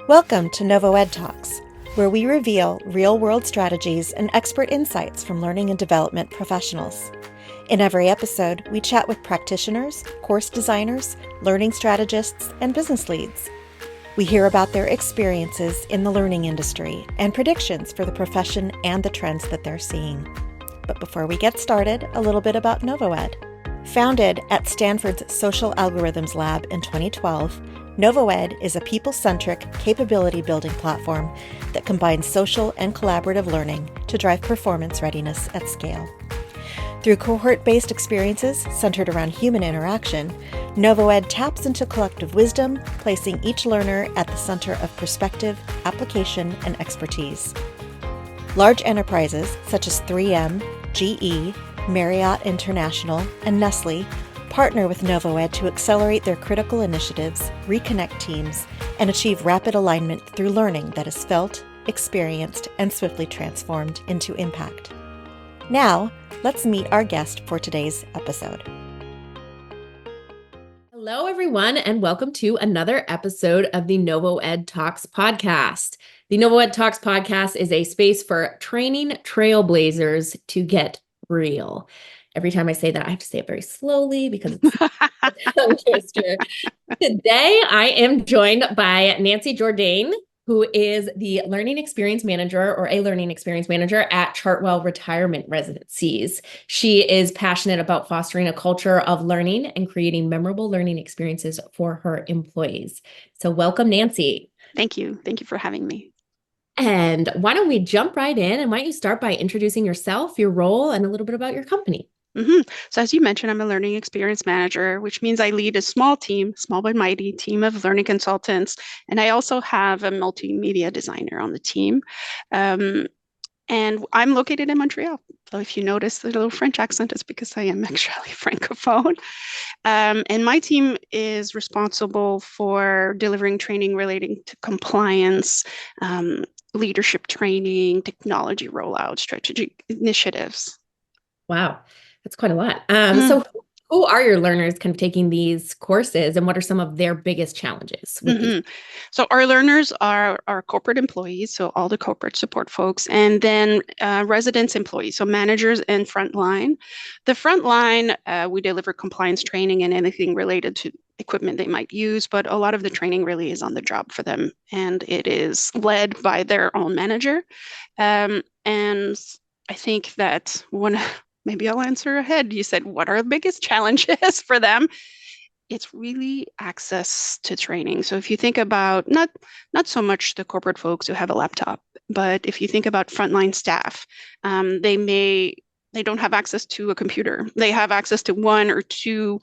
Welcome to NovoEd Talks, where we reveal real-world strategies and expert insights from learning and development professionals. In every episode, we chat with practitioners, course designers, learning strategists, and business leads. We hear about their experiences in the learning industry and predictions for the profession and the trends that they're seeing. But before we get started, a little bit about NovoEd. Founded at Stanford's Social Algorithms Lab in 2012, NovoEd is a people-centric, capability-building platform that combines social and collaborative learning to drive performance readiness at scale. Through cohort-based experiences centered around human interaction, NovoEd taps into collective wisdom, placing each learner at the center of perspective, application, and expertise. Large enterprises such as 3M, GE, Marriott International, and Nestle partner with NovoEd to accelerate their critical initiatives, reconnect teams, and achieve rapid alignment through learning that is felt, experienced, and swiftly transformed into impact. Now, let's meet our guest for today's episode. Hello, everyone, and welcome to another episode of the NovoEd Talks podcast. The NovoEd Talks podcast is a space for training trailblazers to get real. Every time I say that, I have to say it very slowly because it's a tongue twister. Today, I am joined by Nancy Jourdain, who is the learning experience manager or a learning experience manager at Chartwell Retirement Residencies. She is passionate about fostering a culture of learning and creating memorable learning experiences for her employees. So welcome, Nancy. Thank you. Thank you for having me. And why don't we jump right in, and why don't you start by introducing yourself, your role, and a little bit about your company? So as you mentioned, I'm a learning experience manager, which means I lead a small but mighty team of learning consultants. And I also have a multimedia designer on the team. And I'm located in Montreal. So if you notice the little French accent, it's because I am actually Francophone. And my team is responsible for delivering training relating to compliance, leadership training, technology rollout, strategic initiatives. Wow, that's quite a lot. So who are your learners kind of taking these courses, and what are some of their biggest challenges with these? So our learners are our corporate employees, so all the corporate support folks, and then residence employees, so managers and frontline. The frontline, we deliver compliance training and anything related to equipment they might use, but a lot of the training really is on the job for them, and it is led by their own manager. And I think that maybe I'll answer ahead. You said, what are the biggest challenges for them? It's really access to training. So if you think about not so much the corporate folks who have a laptop, but if you think about frontline staff, they don't have access to a computer. They have access to one or two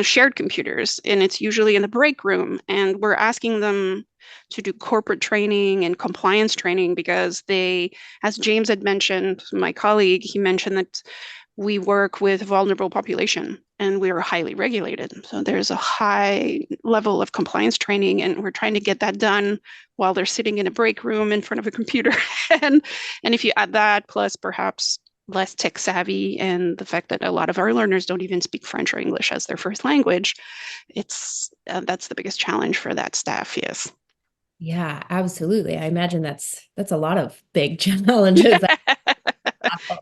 shared computers, and it's usually in the break room. And we're asking them to do corporate training and compliance training because as James had mentioned, my colleague, he mentioned that we work with vulnerable population and we are highly regulated. So there's a high level of compliance training, and we're trying to get that done while they're sitting in a break room in front of a computer. and if you add that, plus perhaps less tech savvy, and the fact that a lot of our learners don't even speak French or English as their first language, that's the biggest challenge for that staff, yes. Yeah, absolutely. I imagine that's a lot of big challenges.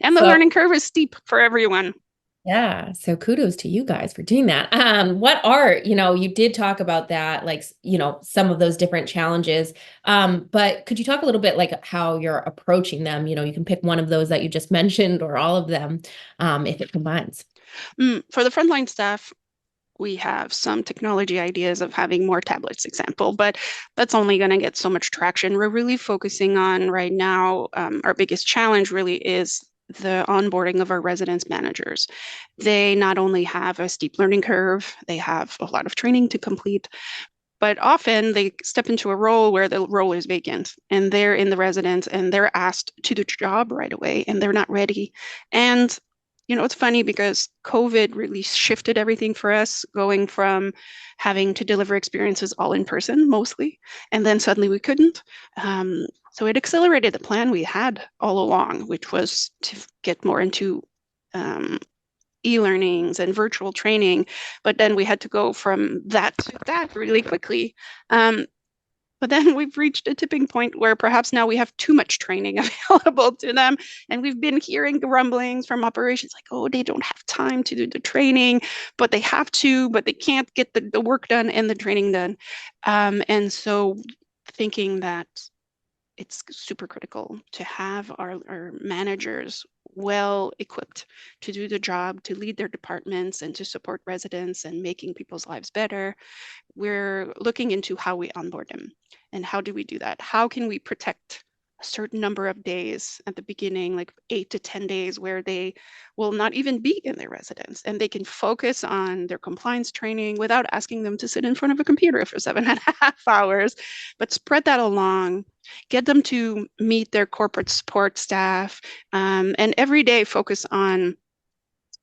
And the learning curve is steep for everyone. Yeah. So kudos to you guys for doing that. What are, you did talk about that, like, some of those different challenges. But could you talk a little bit like how you're approaching them? You can pick one of those that you just mentioned or all of them, if it combines. For the frontline staff, we have some technology ideas of having more tablets, example, but that's only going to get so much traction. We're really focusing on right now, our biggest challenge really is the onboarding of our residence managers. They not only have a steep learning curve, they have a lot of training to complete, but often they step into a role where the role is vacant and they're in the residence and they're asked to do the job right away and they're not ready. And it's funny because COVID really shifted everything for us, going from having to deliver experiences all in person mostly, and then suddenly we couldn't. So it accelerated the plan we had all along, which was to get more into e-learnings and virtual training. But then we had to go from that to that really quickly. But then we've reached a tipping point where perhaps now we have too much training available to them. And we've been hearing rumblings from operations like, oh, they don't have time to do the training, but they have to, but they can't get the work done and the training done. And so thinking that it's super critical to have our managers well equipped to do the job, to lead their departments and to support residents and making people's lives better. We're looking into how we onboard them and how do we do that? How can we protect a certain number of days at the beginning, like 8 to 10 days, where they will not even be in their residence and they can focus on their compliance training without asking them to sit in front of a computer for 7.5 hours, but spread that along, get them to meet their corporate support staff, and every day focus on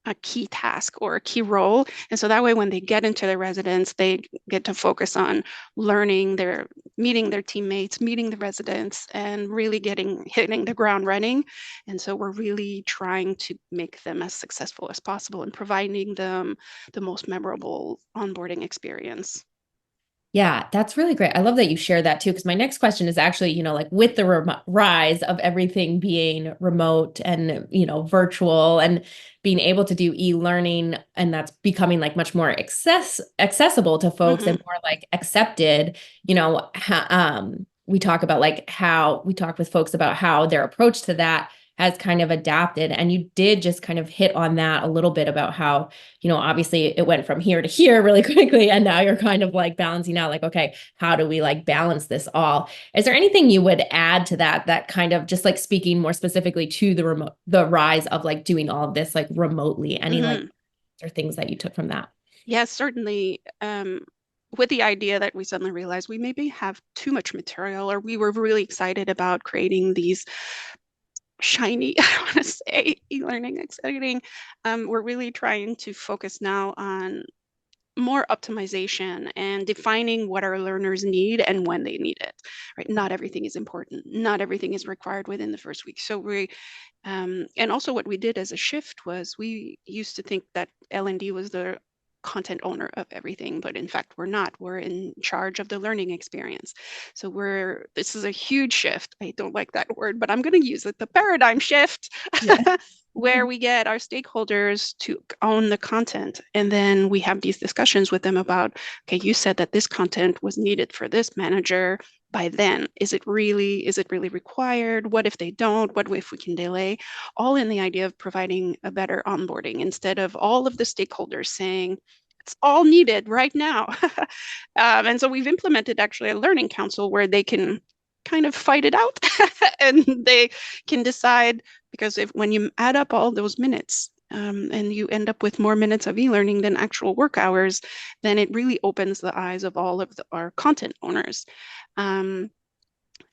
a key task or a key role. And so that way, when they get into their residence, they get to focus on meeting their teammates, meeting the residents, and really hitting the ground running. And so we're really trying to make them as successful as possible and providing them the most memorable onboarding experience. Yeah, that's really great. I love that you share that too, because my next question is actually, like with the rise of everything being remote and, virtual and being able to do e-learning, and that's becoming like much more accessible to folks and more like accepted, we talk about like how we talk with folks about how their approach to that has kind of adapted. And you did just kind of hit on that a little bit about how, obviously it went from here to here really quickly. And now you're kind of like balancing out like, okay, how do we like balance this all? Is there anything you would add to that kind of just like speaking more specifically to the rise of like doing all of this like remotely, any like or things that you took from that? Yes, certainly. With the idea that we suddenly realized we maybe have too much material, or we were really excited about creating these shiny, I want to say, e-learning exciting. We're really trying to focus now on more optimization and defining what our learners need and when they need it, right? Not everything is important. Not everything is required within the first week. So and also what we did as a shift was we used to think that L&D was the content owner of everything, but in fact we're not. We're in charge of the learning experience. So this is a huge shift. I don't like that word, but I'm going to use it, the paradigm shift. Yeah. Where we get our stakeholders to own the content, and then we have these discussions with them about, okay, you said that this content was needed for this manager by then. Is it really required? What if they don't? What if we can delay? All in the idea of providing a better onboarding instead of all of the stakeholders saying it's all needed right now. And so we've implemented actually a learning council where they can kind of fight it out and they can decide, because when you add up all those minutes, and you end up with more minutes of e-learning than actual work hours, then it really opens the eyes of all of our content owners. And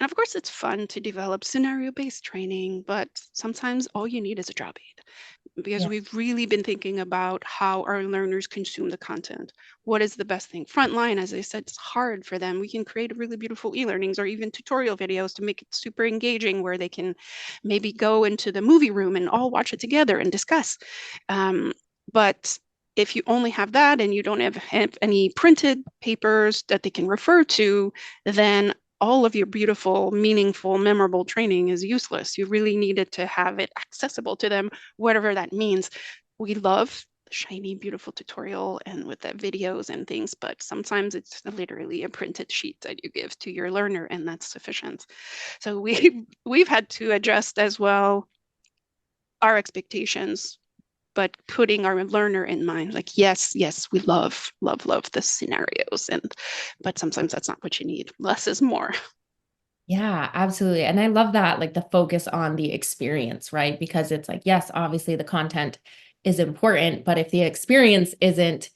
of course, it's fun to develop scenario-based training, but sometimes all you need is a job aid, because we've really been thinking about how our learners consume the content. What is the best thing? Frontline, as I said, it's hard for them. We can create really beautiful e-learnings or even tutorial videos to make it super engaging, where they can maybe go into the movie room and all watch it together and discuss. But if you only have that and you don't have any printed papers that they can refer to, then all of your beautiful, meaningful, memorable training is useless. You really needed to have it accessible to them, whatever that means. We love the shiny, beautiful tutorial and with the videos and things, but sometimes it's literally a printed sheet that you give to your learner, and that's sufficient. So we've had to adjust as well our expectations, but putting our learner in mind, like, yes, we love the scenarios, but sometimes that's not what you need. Less is more. Yeah, absolutely. And I love that, like the focus on the experience, right? Because it's like, yes, obviously the content is important, but if the experience isn't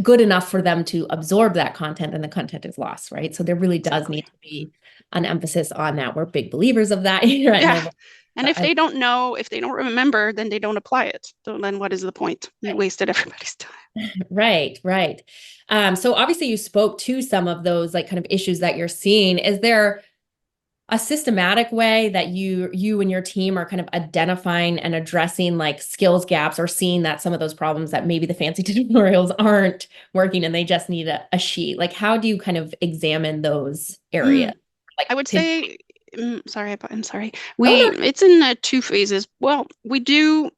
good enough for them to absorb that content, then the content is lost, right? So there really does need to be an emphasis on that. We're big believers of that here at Nova. And if they don't know, if they don't remember, then they don't apply it. So then what is the point? You wasted everybody's time. Right. So obviously you spoke to some of those like kind of issues that you're seeing. Is there a systematic way that you and your team are kind of identifying and addressing like skills gaps, or seeing that some of those problems that maybe the fancy tutorials aren't working and they just need a sheet? Like, how do you kind of examine those areas? Like, I would say, sorry, I'm sorry. oh, no. It's in two phases. Well, we don't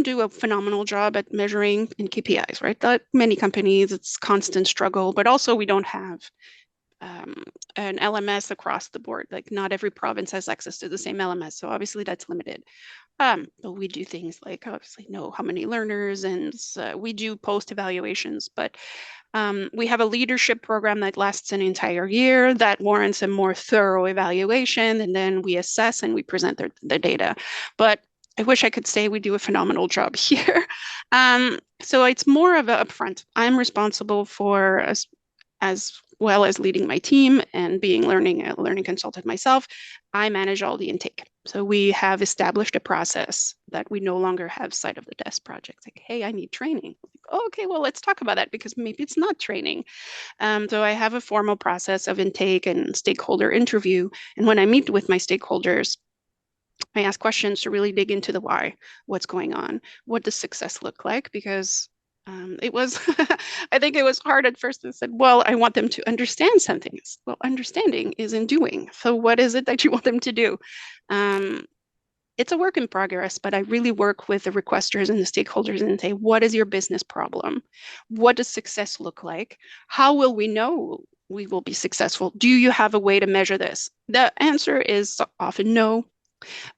do a phenomenal job at measuring in KPIs, right? That many companies, it's constant struggle, but also we don't have an LMS across the board. Like not every province has access to the same LMS, so obviously that's limited. But we do things like obviously know how many learners, and we do post evaluations. But we have a leadership program that lasts an entire year that warrants a more thorough evaluation, and then we assess and we present the data. But I wish I could say we do a phenomenal job here. So it's more of a upfront. I'm responsible for as well as leading my team and being a learning consultant myself. I manage all the intake. So we have established a process that we no longer have side of the desk projects. Like, hey, I need training. Like, oh, okay, well, let's talk about that because maybe it's not training. So I have a formal process of intake and stakeholder interview. And when I meet with my stakeholders, I ask questions to really dig into the why, what's going on, what does success look like? Because it was, I think it was hard at first. I said, well, I want them to understand something. Well, understanding is in doing. So what is it that you want them to do? It's a work in progress, but I really work with the requesters and the stakeholders and say, what is your business problem? What does success look like? How will we know we will be successful? Do you have a way to measure this? The answer is often no.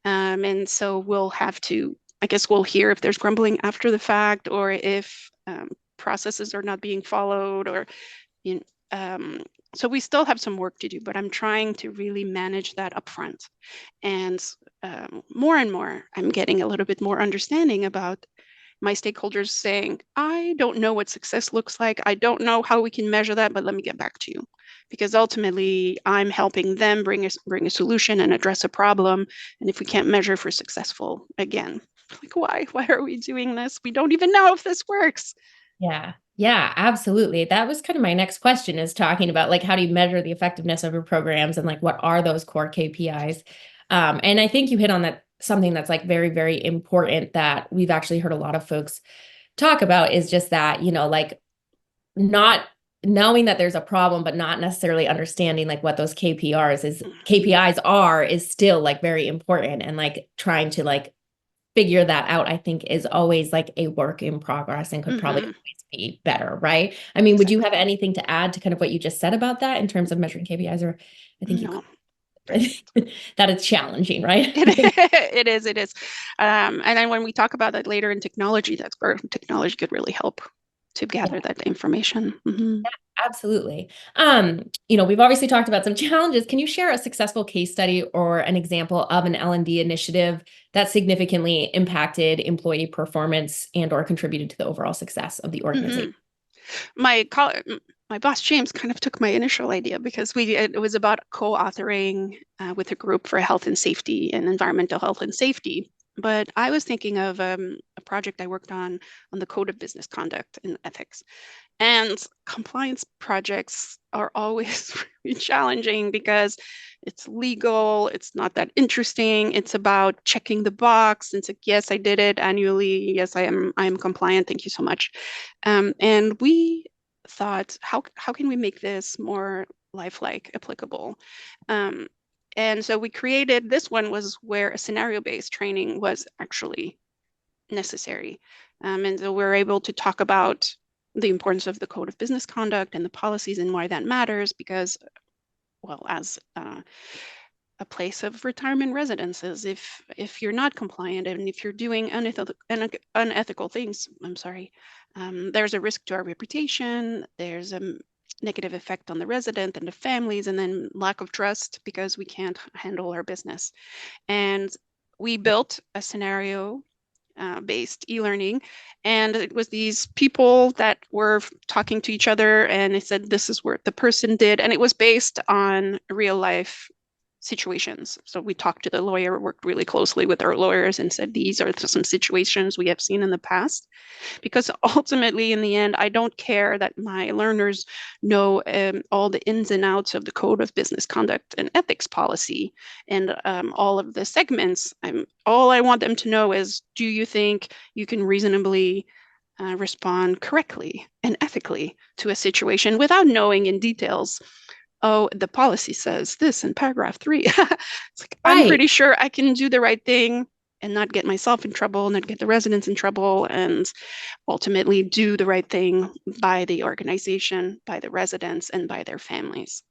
And so we'll have to, I guess we'll hear if there's grumbling after the fact, or if processes are not being followed, or so we still have some work to do, but I'm trying to really manage that upfront. And more and more, I'm getting a little bit more understanding about my stakeholders saying, I don't know what success looks like. I don't know how we can measure that, but let me get back to you. Because ultimately, I'm helping them bring a solution and address a problem. And if we can't measure for successful, again, like, why are we doing this? We don't even know if this works. Yeah, absolutely. That was kind of my next question, is talking about like, how do you measure the effectiveness of your programs, and like, what are those core KPIs? And I think you hit on that, something that's like very, very important that we've actually heard a lot of folks talk about, is just that, like not knowing that there's a problem, but not necessarily understanding like what those KPIs are is still like very important. And like trying to like figure that out, I think, is always like a work in progress and could probably always be better, right? I mean, would you have anything to add to kind of what you just said about that in terms of measuring KPIs? Or I think No. that it's challenging, right? It is. And then when we talk about that later in technology, that's where technology could really help to gather that information. Mm-hmm. Yeah, absolutely. We've obviously talked about some challenges. Can you share a successful case study or an example of an L&D initiative that significantly impacted employee performance and or contributed to the overall success of the organization? My boss, James, kind of took my initial idea because it was about co-authoring with a group for health and safety and environmental health and safety. But I was thinking of a project I worked on the Code of Business Conduct and Ethics. And compliance projects are always really challenging because it's legal, it's not that interesting. It's about checking the box. It's like, yes, I did it annually. Yes, I am compliant. Thank you so much. And we thought, how can we make this more lifelike, applicable? And so we created, this one was where a scenario-based training was actually necessary. And so we're able to talk about the importance of the Code of Business Conduct and the policies and why that matters, because, well, as a place of retirement residences, if you're not compliant and if you're doing unethical things, there's a risk to our reputation, there's a negative effect on the resident and the families, and then lack of trust because we can't handle our business. And we built a scenario based e-learning, and it was these people that were talking to each other, and they said this is what the person did, and it was based on real life situations. So we talked to the lawyer, worked really closely with our lawyers and said, these are some situations we have seen in the past. Because ultimately, in the end, I don't care that my learners know all the ins and outs of the code of business conduct and ethics policy and all of the segments. All I want them to know is, do you think you can reasonably respond correctly and ethically to a situation without knowing in details, oh, the policy says this in paragraph 3. It's like, I'm Right. pretty sure I can do the right thing and not get myself in trouble, not get the residents in trouble, and ultimately do the right thing by the organization, by the residents, and by their families.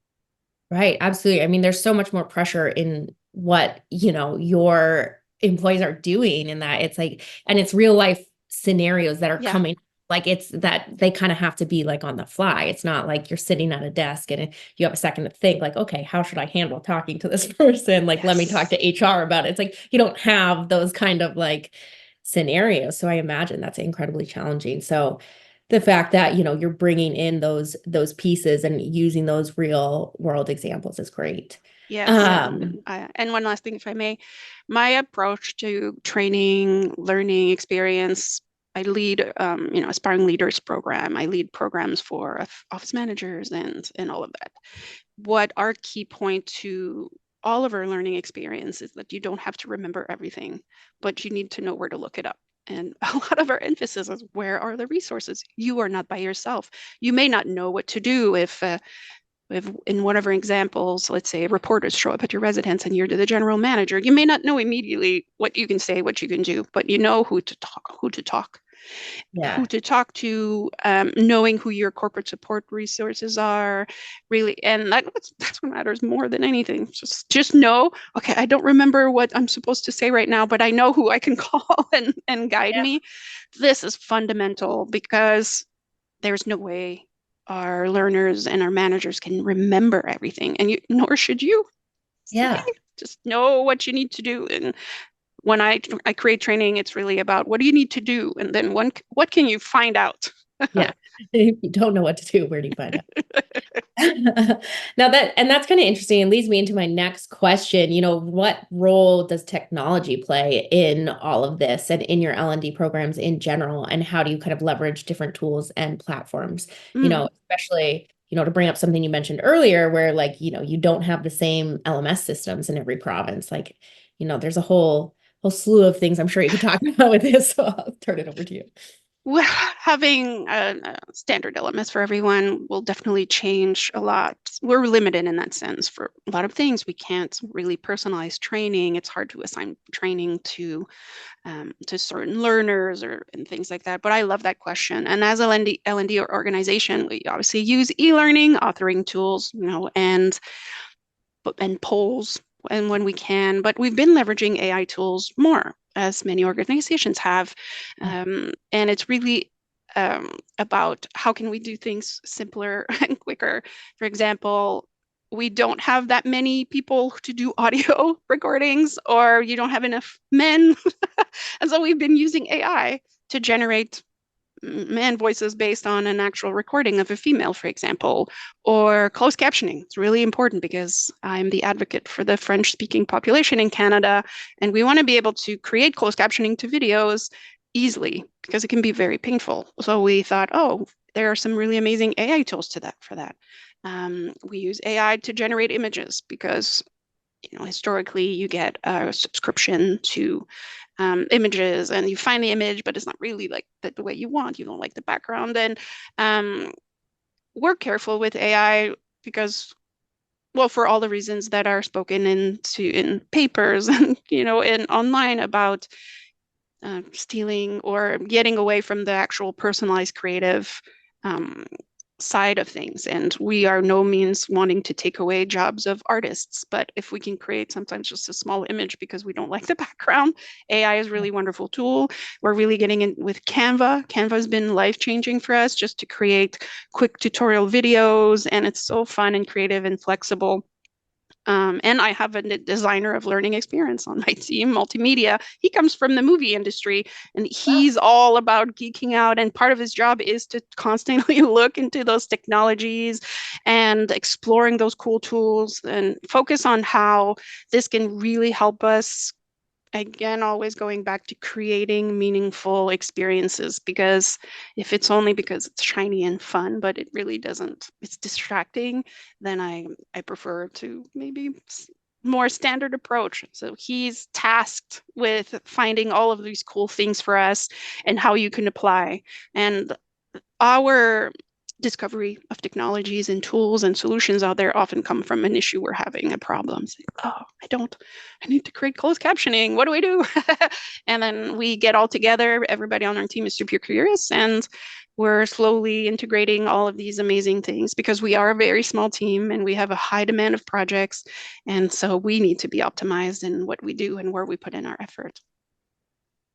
Right. Absolutely. I mean, there's so much more pressure in what, your employees are doing in that it's like, and it's real life scenarios that are Yeah. coming. Like it's that they kind of have to be like on the fly. It's not like you're sitting at a desk and you have a second to think like, okay, how should I handle talking to this person? Like, let me talk to HR about it. It's like, you don't have those kind of like scenarios. So I imagine that's incredibly challenging. So the fact that, you're bringing in those pieces and using those real world examples is great. Yes. And one last thing, if I may, my approach to training, learning experience, I lead, aspiring leaders program. I lead programs for office managers and all of that. What our key point to all of our learning experience is that you don't have to remember everything, but you need to know where to look it up. And a lot of our emphasis is, where are the resources? You are not by yourself. You may not know what to do if in one of our examples, let's say reporters show up at your residence and you're the general manager. You may not know immediately what you can say, what you can do, but you know who to talk Yeah. to, knowing who your corporate support resources are, really. And that's what matters more than anything. Just know, okay, I don't remember what I'm supposed to say right now, but I know who I can call and guide me. This is fundamental, because there's no way our learners and our managers can remember everything, and nor should you. Yeah. Just know what you need to do. And when I create training, it's really about, what do you need to do? And then what can you find out? Yeah. If you don't know what to do, where do you find out? Now that's kind of interesting and leads me into my next question. What role does technology play in all of this and in your L&D programs in general? And how do you kind of leverage different tools and platforms, especially, to bring up something you mentioned earlier, where like, you don't have the same LMS systems in every province. Like, there's a whole slew of things I'm sure you could talk about with this. So I'll turn it over to you. Well, having a standard LMS for everyone will definitely change a lot. We're limited in that sense for a lot of things. We can't really personalize training. It's hard to assign training to certain learners and things like that. But I love that question. And as a L&D organization, we obviously use e-learning, authoring tools, and polls and when we can. But we've been leveraging AI tools more, as many organizations have. And it's really about, how can we do things simpler and quicker? For example, we don't have that many people to do audio recordings, or you don't have enough men. And so we've been using AI to generate man voices based on an actual recording of a female, for example, or closed captioning. It's really important, because I'm the advocate for the French-speaking population in Canada, and we want to be able to create closed captioning to videos easily, because it can be very painful. So we thought, oh, there are some really amazing AI tools for that. We use AI to generate images, because historically you get a subscription to images, and you find the image, but it's not really like the way you want. You don't like the background. And we're careful with AI, because, well, for all the reasons that are spoken in papers and in online about stealing or getting away from the actual personalized creative side of things. And we are no means wanting to take away jobs of artists, but if we can create sometimes just a small image because we don't like the background, AI is a really wonderful tool. We're really getting in with Canva. Canva has been life-changing for us, just to create quick tutorial videos, and it's so fun and creative and flexible. And I have a designer of learning experience on my team, multimedia. He comes from the movie industry and he's all about geeking out. And part of his job is to constantly look into those technologies and exploring those cool tools and focus on how this can really help us. Again, always going back to creating meaningful experiences, because if it's only because it's shiny and fun, but it really doesn't, it's distracting, then I prefer to maybe more standard approach. So he's tasked with finding all of these cool things for us and how you can apply. And our discovery of technologies and tools and solutions out there often come from an issue we're having, a problem. Say, oh, I need to create closed captioning. What do I do? And then we get all together. Everybody on our team is super curious, and we're slowly integrating all of these amazing things because we are a very small team and we have a high demand of projects. And so we need to be optimized in what we do and where we put in our effort.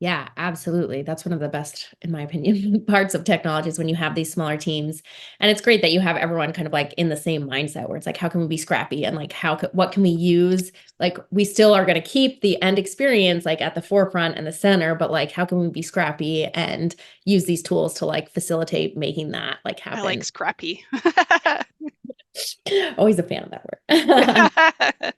Yeah, absolutely. That's one of the best, in my opinion, parts of technology is when you have these smaller teams. And it's great that you have everyone kind of like in the same mindset where it's like, how can we be scrappy? And like, what can we use? Like, we still are going to keep the end experience like at the forefront and the center, but like, how can we be scrappy and use these tools to like facilitate making that like happen? I like scrappy. Always a fan of that word.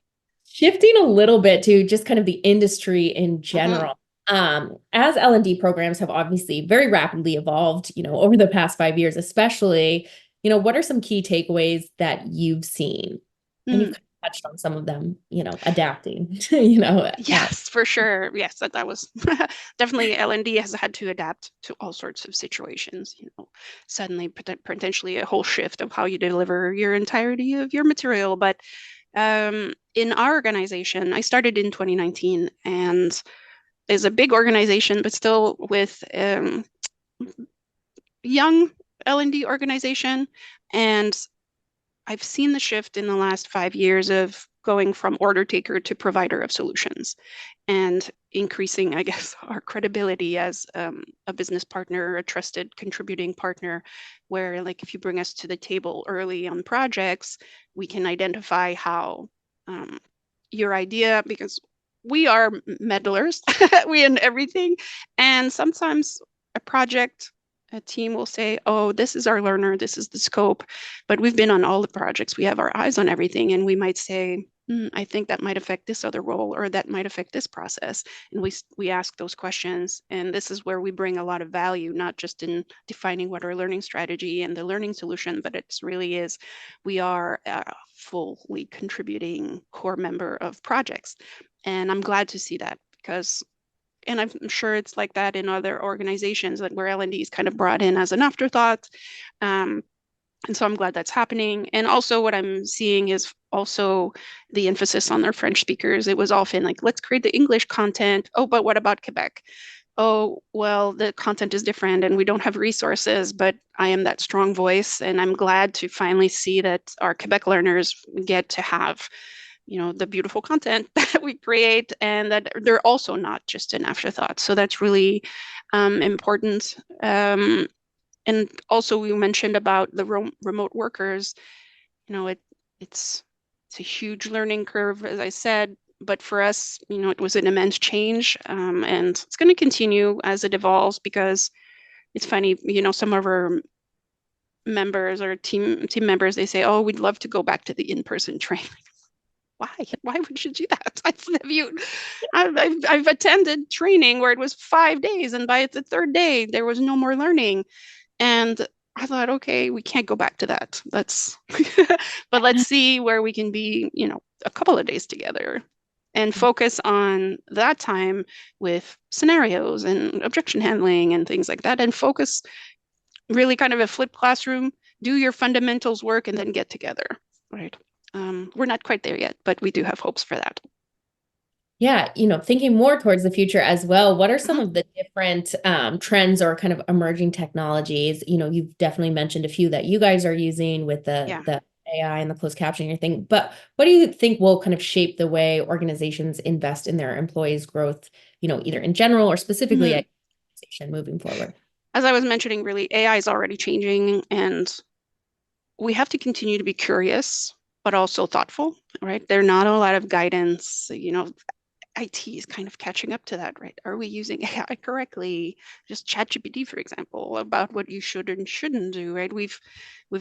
Shifting a little bit to just kind of the industry in general. As L&D programs have obviously very rapidly evolved, over the past 5 years, especially, what are some key takeaways that you've seen? And you've kind of touched on some of them, adapting, Yes, for sure. Yes, that was definitely L&D has had to adapt to all sorts of situations, suddenly potentially a whole shift of how you deliver your entirety of your material. But in our organization, I started in 2019 and is a big organization, but still with young L&D organization. And I've seen the shift in the last 5 years of going from order taker to provider of solutions and increasing, I guess, our credibility as a business partner, a trusted contributing partner, where like if you bring us to the table early on projects, we can identify how your idea, because we are meddlers, we in everything. And sometimes a team will say, oh, this is our learner, this is the scope, but we've been on all the projects, we have our eyes on everything. And we might say, I think that might affect this other role, or that might affect this process. And we ask those questions. And this is where we bring a lot of value, not just in defining what our learning strategy and the learning solution, but it really is, we are a fully contributing core member of projects. And I'm glad to see that because, and I'm sure it's like that in other organizations that where L&D is kind of brought in as an afterthought. And so I'm glad that's happening. And also what I'm seeing is also the emphasis on their French speakers. It was often like, let's create the English content. Oh, but what about Quebec? Oh, well, the content is different and we don't have resources, but I am that strong voice. And I'm glad to finally see that our Quebec learners get to have the beautiful content that we create, and that they're also not just an afterthought. So that's really important. And also we mentioned about the remote workers. It's a huge learning curve, as I said, but for us, it was an immense change, and it's going to continue as it evolves, because it's funny, some of our members or team members, they say, oh, we'd love to go back to the in-person training. Why would you do that? I've attended training where it was 5 days, and by the third day there was no more learning. And I thought, okay, we can't go back to that. But let's see where we can be, a couple of days together and focus on that time with scenarios and objection handling and things like that, and focus really kind of a flipped classroom, do your fundamentals work, and then get together, right? We're not quite there yet, but we do have hopes for that. Yeah, thinking more towards the future as well, what are some of the different trends or kind of emerging technologies? You've definitely mentioned a few that you guys are using with the AI and the closed captioning thing, but what do you think will kind of shape the way organizations invest in their employees' growth, either in general or specifically at organization moving forward? As I was mentioning, really, AI is already changing, and we have to continue to be curious but also thoughtful, right? There are not a lot of guidance, IT is kind of catching up to that, right? Are we using AI correctly? Just ChatGPT, for example, about what you should and shouldn't do, right? We've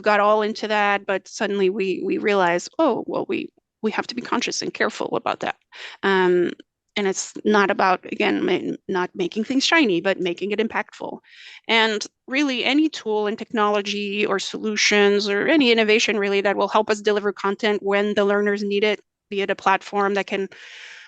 got all into that, but suddenly we realize, oh, well, we have to be conscious and careful about that. And it's not about, again, not making things shiny, but making it impactful. And really, any tool and technology or solutions or any innovation really that will help us deliver content when the learners need it, be it a platform that can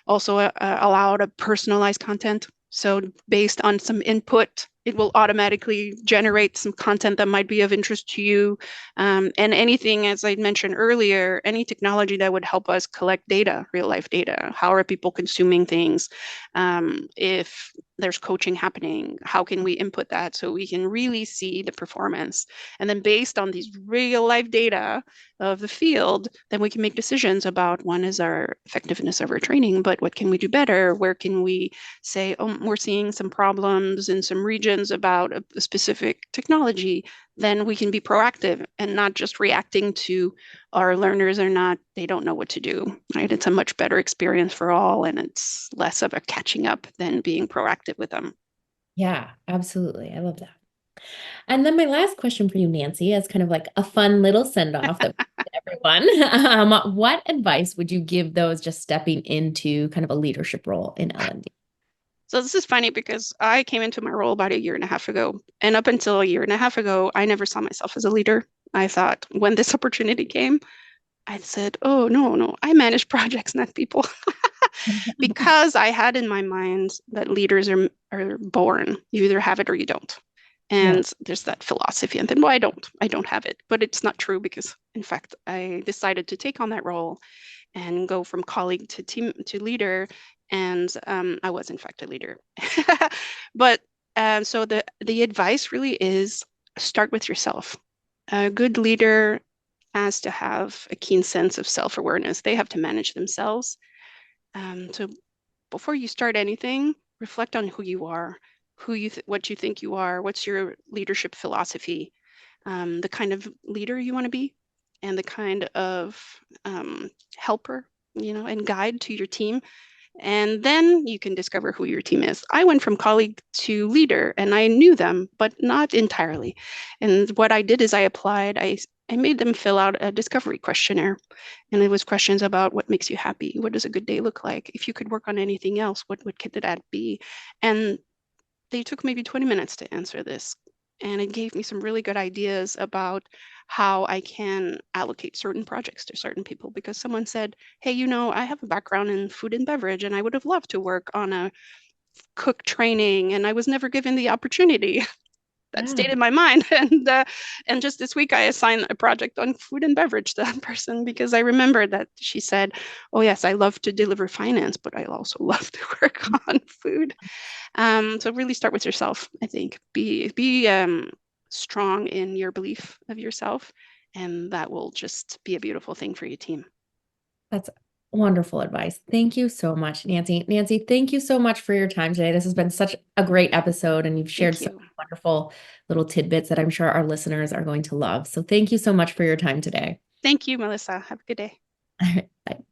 also allow to personalize content. So based on some input, it will automatically generate some content that might be of interest to you. And anything, as I mentioned earlier, any technology that would help us collect data, real life data. How are people consuming things? If there's coaching happening, how can we input that so we can really see the performance? And then based on these real life data of the field, then we can make decisions about, one is our effectiveness of our training, but what can we do better? Where can we say, oh, we're seeing some problems in some regions about a specific technology? Then we can be proactive and not just reacting to our learners they don't know what to do, right? It's a much better experience for all, and it's less of a catching up than being proactive with them. Yeah, absolutely. I love that. And then my last question for you, Nancy, is kind of like a fun little send off that we give everyone. What advice would you give those just stepping into kind of a leadership role in L&D? So this is funny because I came into my role about a year and a half ago. And up until a year and a half ago, I never saw myself as a leader. I thought when this opportunity came, I said, oh, no, I manage projects, not people. Because I had in my mind that leaders are born. You either have it or you don't. Yeah. And there's that philosophy. And then, well, I don't have it. But it's not true because, in fact, I decided to take on that role and go from colleague to team to leader. And I was, in fact, a leader. But so the advice really is start with yourself. A good leader has to have a keen sense of self-awareness. They have to manage themselves. So before you start anything, reflect on who you are, what you think you are, what's your leadership philosophy, the kind of leader you want to be, and the kind of helper, and guide to your team. And then you can discover who your team is. I went from colleague to leader, and I knew them, but not entirely. And what I did is I made them fill out a discovery questionnaire. And it was questions about what makes you happy? What does a good day look like? If you could work on anything else, what could that be? And they took maybe 20 minutes to answer this. And it gave me some really good ideas about how I can allocate certain projects to certain people, because someone said, hey, I have a background in food and beverage, and I would have loved to work on a cook training, and I was never given the opportunity. That stayed in my mind. And just this week, I assigned a project on food and beverage to that person because I remembered that she said, oh, yes, I love to deliver finance, but I also love to work on food. So really start with yourself, I think. Be strong in your belief of yourself, and that will just be a beautiful thing for your team. That's wonderful advice. Thank you so much, Nancy. Nancy, thank you so much for your time today. This has been such a great episode, and you've shared some wonderful little tidbits that I'm sure our listeners are going to love. So thank you so much for your time today. Thank you, Melissa. Have a good day. All right, bye.